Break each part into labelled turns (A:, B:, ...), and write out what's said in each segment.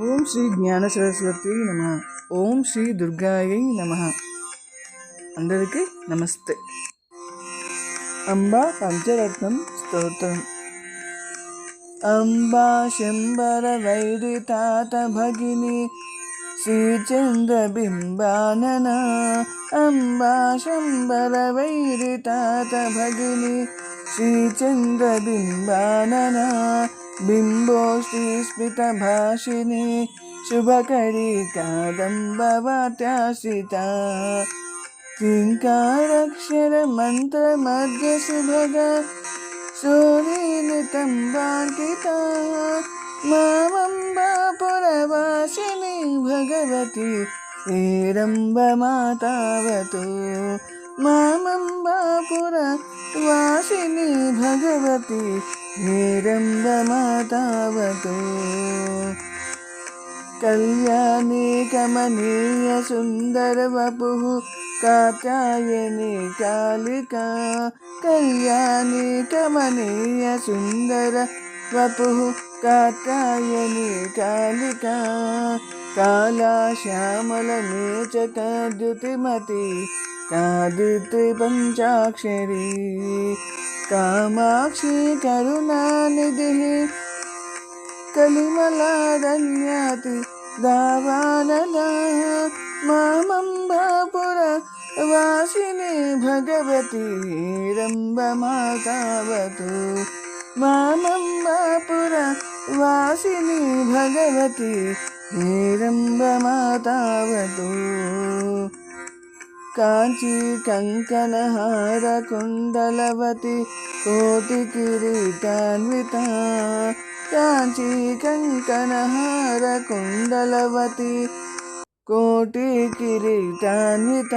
A: ఓం శ్రీ జ్ఞాన సరస్వతి నమ. ఓం శ్రీ దుర్గాయై నమ. అందరికీ నమస్తే. అంబా పంచరత్నం స్తోత్రం. అంబా శంబర వైరి తాత భగిని శ్రీచంద్ర బింబానన. అంబా శంబర వైరి తాత భగిని శ్రీచంద్ర బింబానన. బింబోష్టి స్మిత భాషిని శుభకరీ కాదంబవాత్యాశ్రిత. కింకారక్షర మంత్ర మధ్య శుభగ సూరీనితంబాంకిత. మామంబాపురవాసిని భగవతి హేరంబమాతావతు. మామంబాపురవాసిని భగవతి హేరంబమాతావతు. కళ్యాణి కమనీయ సుందర వపుః కాత్యాయని కాళికా. కళ్యాణి కమనీయ సుందర వపుః కాత్యాయని కాళికా. కాళా శ్యామల మేచక ద్యుతిమతి కాదిత్రి పంచాక్షరీ. కామాక్షి కరుణానిధి కలిమలారణ్యాతి దావాననా. మామంబాపుర వాసిని భగవతి హేరంబమాతావతు. మామంబాపుర వాసిని భగవతి హేరంబమాతావతు. కాంచీ కంకణహార కుండలవతి కోటి కిరీటాన్విత. కాంచీ కంకణహార కుండలవతి కోటి కిరీటాన్విత.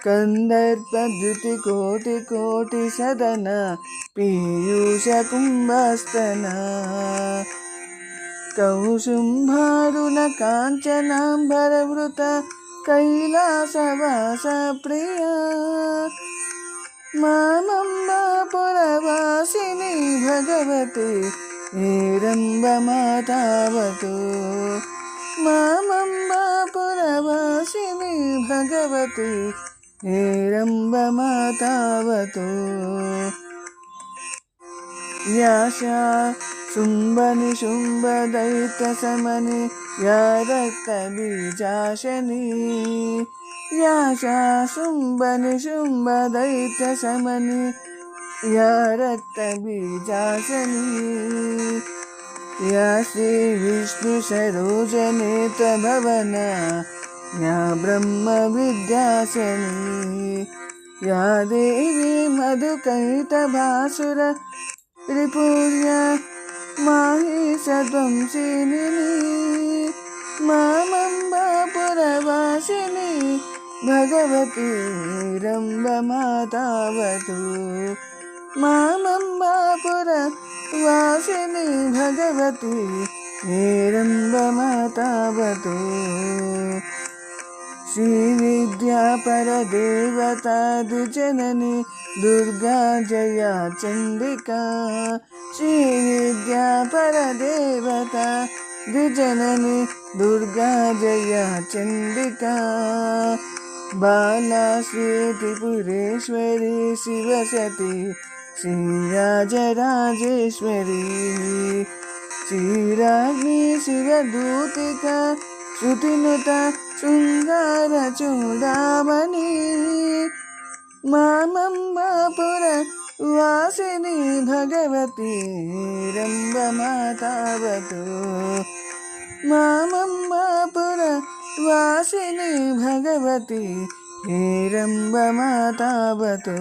A: కందర్పద్యుతి కోటి కోటి సదన పీయూష కుంభస్తన. కౌశుంభారుణ కాంచనాంబరవృత కైలాసవాస ప్రియా. మామంబాపురవాసిని భగవతి హేరంబమాతావతు. మామంబాపురవాసిని భగవతి హేరంబమాతావతు. యాశా శుంభనిశుంభ దైత్య సమని యా రక్త బీజాశని. యాశా శుంభనిశుంభ దైత్య సమని యా రక్త బీజాశని. యా శ్రీ విష్ణు సరోజనేత్ర భవన యా బ్రహ్మ విద్యాశని. యా దేవి మధుకైట భాసుర త్రిపుర్యా మాహిషధ్వంసిని. మామంబాపురవాసిని భగవతి హేరంబమాతావతు. మామంబాపురవాసిని భగవతి హేరంబమాతావతు. శ్రీ విద్యాపరదేవతా ద్విజనని దుర్గా జయా చండికా. శ్రీ విద్యాపరదేవతా ద్విజనని దుర్గా జయా చండికా. బాలా శ్రీ త్రిపురేశ్వరి శివసతి శ్రీరాజరాజేశ్వరి. శ్రీరాజ్ఞి శివదూతికా శృతినుత శృంగార చూడామణి. మామంబాపుర వాసిని భగవతి హేరంబమాతావతు. మామంబాపుర వాసిని భగవతి హేరంబమాతావతు.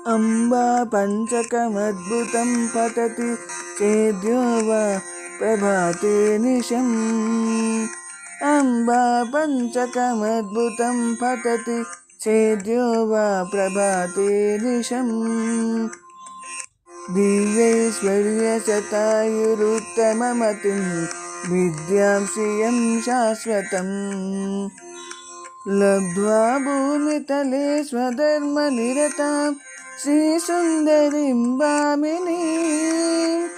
A: అంబా పంచకమద్భుతం పతతి చేద్యో వా ప్రభాతే నిశం. అంబా పంచకమద్భుతం పతతి చేద్యో వా ప్రభాతే నిశం. దివ్యైశ్వర్య శతాయురుత్తమమతిం విద్యాం శ్రియం శాశ్వతం. లబ్ధ్వా భూమితలే స్వధర్మనిరతాం శ్రీసుందరీం భామినీం.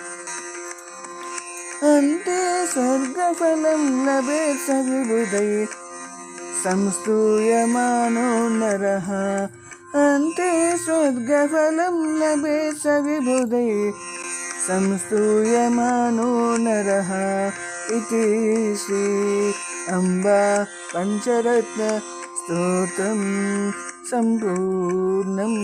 A: अन्ते स्वर्गफलं लभेत् सविबुधैः संस्तूयमानो नरः अन्ते स्वर्गफलं लभेत् सविबुधैः संस्तूयमानो नरः इति श्री अम्बा पञ्चरत्न स्तोत्रं सम्पूर्णम्।